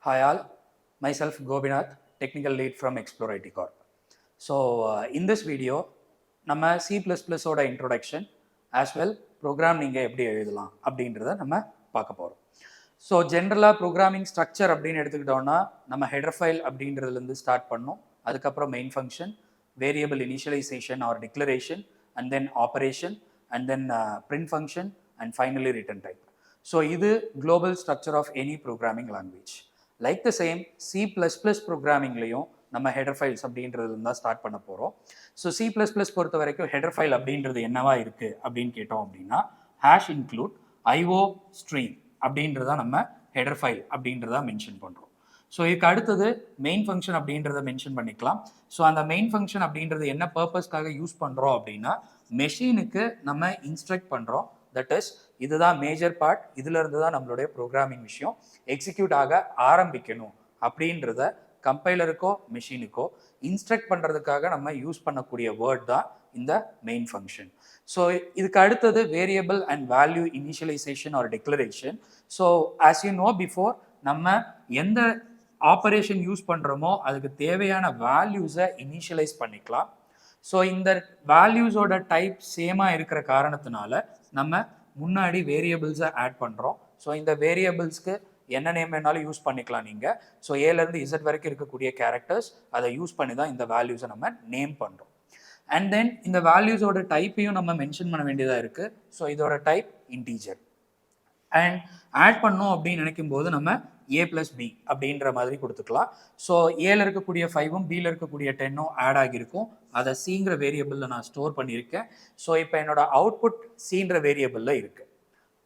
Hi all, myself Gobinath, technical lead from Xplore IT Corp. So in this video, நம்ம C++ ஓட introduction as well program நீங்கள் எப்படி எழுதலாம் அப்படின்றத நம்ம பார்க்க போகிறோம். ஸோ ஜென்ரலாக ப்ரோக்ராமிங் ஸ்ட்ரக்சர் அப்படின்னு எடுத்துக்கிட்டோம்னா நம்ம ஹெடர் ஃபைல் அப்படின்றதுலேருந்து ஸ்டார்ட் பண்ணோம். அதுக்கப்புறம் main function, variable initialization or declaration, and then operation, and then print function, and finally return type. So இது global structure of any programming language. Like the same C++ ப்ரோக்ராமிங்லையும் நம்ம header files அப்படின்றது தான் start பண்ண போகிறோம். So C++ பொறுத்த வரைக்கும் header file அப்படின்றது என்னவா இருக்குது அப்படின்னு கேட்டோம் அப்படின்னா ஹேஷ் இன்க்ளூட் IO ஸ்ட்ரீம் அப்படின்றத நம்ம ஹெடர் ஃபைல் அப்படின்றத மென்ஷன் பண்ணுறோம். ஸோ இதுக்கு அடுத்தது மெயின் ஃபங்க்ஷன் அப்படின்றத மென்ஷன் பண்ணிக்கலாம். ஸோ அந்த மெயின் ஃபங்க்ஷன் அப்படின்றது என்ன பர்பஸ்க்காக யூஸ் பண்ணுறோம் அப்படின்னா மெஷினுக்கு நம்ம இன்ஸ்ட்ரக்ட் பண்ணுறோம். தட் இஸ் இதுதான் மேஜர் பார்ட், இதுல இருந்து தான் நம்மளுடைய ப்ரோக்ராமிங் விஷயம் எக்ஸிக்யூட் ஆக ஆரம்பிக்கணும் அப்படின்றத கம்பைலருக்கோ மெஷினுக்கோ இன்ஸ்ட்ரக்ட் பண்ணுறதுக்காக நம்ம யூஸ் பண்ணக்கூடிய வேர்ட் தான் இந்த மெயின் ஃபங்க்ஷன். ஸோ இதுக்கு அடுத்தது variable and value initialization or declaration. So as you know before, நம்ம எந்த ஆப்பரேஷன் யூஸ் பண்ணுறோமோ அதுக்கு தேவையான வேல்யூஸை இனிஷியலைஸ் பண்ணிக்கலாம். ஸோ இந்த வேல்யூஸோட டைப் சேமாக இருக்கிற காரணத்தினால நம்ம முன்னாடி வேரியபிள்ஸை ஆட் பண்ணுறோம். ஸோ இந்த வேரியபிள்ஸ்க்கு என்ன நேம் வேணாலும் யூஸ் பண்ணிக்கலாம் நீங்கள். ஸோ ஏலேருந்து இசட் வரைக்கும் இருக்கக்கூடிய கேரக்டர்ஸ் அதை யூஸ் பண்ணி தான் இந்த வேல்யூஸை நம்ம நேம் பண்ணுறோம். அண்ட் தென் இந்த வேல்யூஸோட டைப்பையும் நம்ம மென்ஷன் பண்ண வேண்டியதாக இருக்குது. ஸோ இதோட டைப் இன்டீஜர். அண்ட் ஆட் பண்ணோம் அப்படின்னு நினைக்கும் போது நம்ம A+B அப்படின்ற மாதிரி கொடுத்துக்கலாம். ஸோ ஏல இருக்கக்கூடிய 5ம் பியில் இருக்கக்கூடிய 10ம் ஆட் ஆகியிருக்கும். அதை சிங்கிற வேரியபிளில் நான் ஸ்டோர் பண்ணியிருக்கேன். ஸோ இப்போ என்னோட அவுட்புட் சின்ற வேரியபிளில் இருக்குது.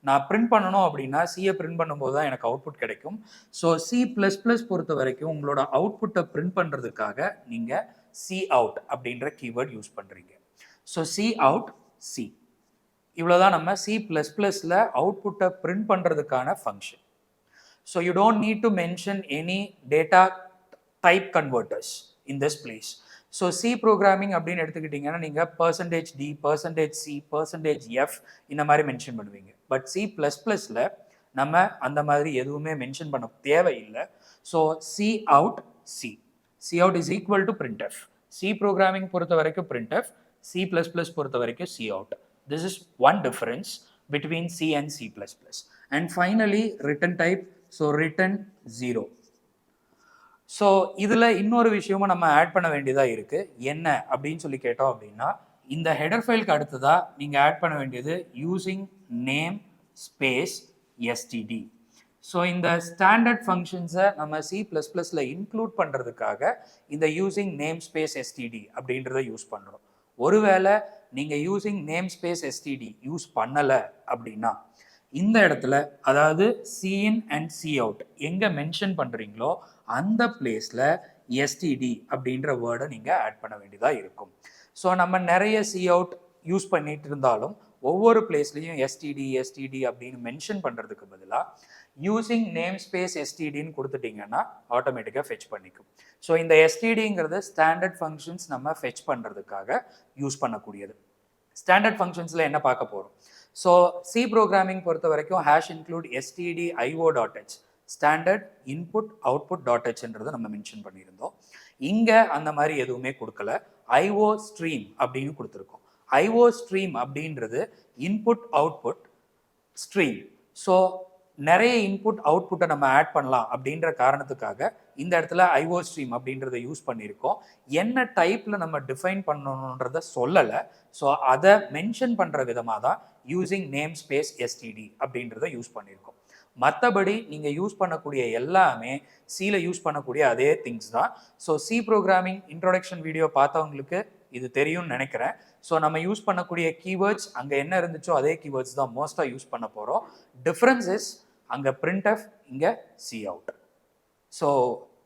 நான் பிரிண்ட் பண்ணணும் அப்படின்னா சியை பிரிண்ட் பண்ணும்போது தான் எனக்கு அவுட்புட் கிடைக்கும். ஸோ C++ பொறுத்த வரைக்கும் உங்களோட அவுட்புட்டை பிரிண்ட் பண்ணுறதுக்காக நீங்கள் cout அப்படின்ற கீவேர்ட் யூஸ் பண்ணுறீங்க. ஸோ cout C இவ்வளோதான் நம்ம C++ல அவுட்புட்டை பிரிண்ட் பண்ணுறதுக்கான function. So you don't need to mention any data type converters in this place. So C programming அப்படின்னு எடுத்துக்கிட்டிங்கன்னா நீங்கள் %D, %C, %F இந்த மாதிரி மென்ஷன் பண்ணுவீங்க. பட் C++ல நம்ம அந்த மாதிரி எதுவுமே மென்ஷன் பண்ண தேவையில்லை. So cout C. cout is equal to printf. C programming பொறுத்த வரைக்கும் printf, C++ பொறுத்த வரைக்கும் cout. This is one difference between C and C++. And finally return type. So return 0. So இதில் இன்னொரு விஷயமும் நம்ம ஆட் பண்ண வேண்டியதாக இருக்குது. என்ன அப்படின்னு சொல்லி கேட்டோம் அப்படின்னா இந்த ஹெடர் ஃபைலுக்கு அடுத்ததாக நீங்கள் ஆட் பண்ண வேண்டியது using name space STD. So இந்த ஸ்டாண்டர்ட் ஃபங்க்ஷன்ஸை நம்ம C++ல இன்க்ளூட் பண்ணுறதுக்காக இந்த யூஸிங் நேம் ஸ்பேஸ் எஸ்டிடி அப்படின்றத யூஸ் பண்ணுறோம். ஒருவேளை நீங்கள் using name space STD use பண்ணலை அப்படின்னா இந்த இடத்துல, அதாவது cin அண்ட் cout எங்கே மென்ஷன் பண்ணுறீங்களோ அந்த பிளேஸில் எஸ்டிடி அப்படின்ற வேர்டை நீங்கள் ஆட் பண்ண வேண்டியதாக இருக்கும். ஸோ நம்ம நிறைய cout யூஸ் பண்ணிட்டு இருந்தாலும் ஒவ்வொரு பிளேஸ்லையும் எஸ்டிடி அப்படின்னு மென்ஷன் பண்ணுறதுக்கு பதிலாக யூஸிங் நேம் ஸ்பேஸ் எஸ்டிடின்னு கொடுத்துட்டிங்கன்னா ஆட்டோமேட்டிக்காக ஃபெச் பண்ணிக்கும். ஸோ இந்த எஸ்டிடிங்கிறது ஸ்டாண்டர்ட் ஃபங்க்ஷன்ஸ் நம்ம ஃபெச் பண்ணுறதுக்காக யூஸ் பண்ணக்கூடியது. ஸ்டாண்டர்ட் ஃபங்க்ஷன்ஸில் என்ன பார்க்க போகிறோம்? ஸோ C ப்ரோக்ராமிங் பொறுத்த வரைக்கும் hash include stdio.h standard input output .hன்றதை நம்ம மென்ஷன் பண்ணியிருந்தோம். இங்கே அந்த மாதிரி எதுவுமே கொடுக்கல. IO ஸ்ட்ரீம் அப்படின்னு கொடுத்துருக்கோம். IO ஸ்ட்ரீம் அப்படின்றது இன்புட் அவுட்புட் ஸ்ட்ரீம். ஸோ நிறைய இன்புட் அவுட்புட்டை நம்ம ஆட் பண்ணலாம் அப்படின்ற காரணத்துக்காக இந்த இடத்துல IO ஸ்ட்ரீம் அப்படின்றத யூஸ் பண்ணியிருக்கோம். என்ன டைப்பில் நம்ம டிஃபைன் பண்ணணுன்றத சொல்லலை. ஸோ அதை மென்ஷன் பண்ணுற விதமாக தான் யூஸிங் நேம் ஸ்பேஸ் எஸ்டிடி அப்படின்றத யூஸ் பண்ணியிருக்கோம். மற்றபடி நீங்கள் யூஸ் பண்ணக்கூடிய எல்லாமே சியில் யூஸ் பண்ணக்கூடிய அதே திங்ஸ் தான். So C programming introduction video பார்த்தவங்களுக்கு இது தெரியும்னு நினைக்கிறேன். ஸோ நம்ம யூஸ் பண்ணக்கூடிய கீவேர்ட்ஸ் அங்கே என்ன இருந்துச்சோ அதே கீவேர்ட்ஸ் தான் மோஸ்ட்டாக யூஸ் பண்ண போகிறோம். டிஃப்ரென்ஸ் இஸ் அங்கே printf, இங்கே cout. So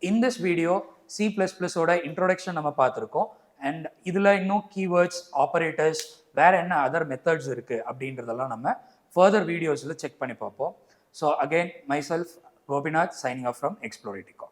in this video C++ஓட இன்ட்ரோடக்ஷன் நம்ம பார்த்துருக்கோம். அண்ட் இதில் இன்னும் கீவேர்ட்ஸ், ஆப்பரேட்டர்ஸ், வேறு என்ன அதர் மெத்தட்ஸ் இருக்குது அப்படின்றதெல்லாம் நம்ம ஃபர்தர் வீடியோஸில் செக் பண்ணி பார்ப்போம். So again myself Gobinath signing off from Xplore IT Corp.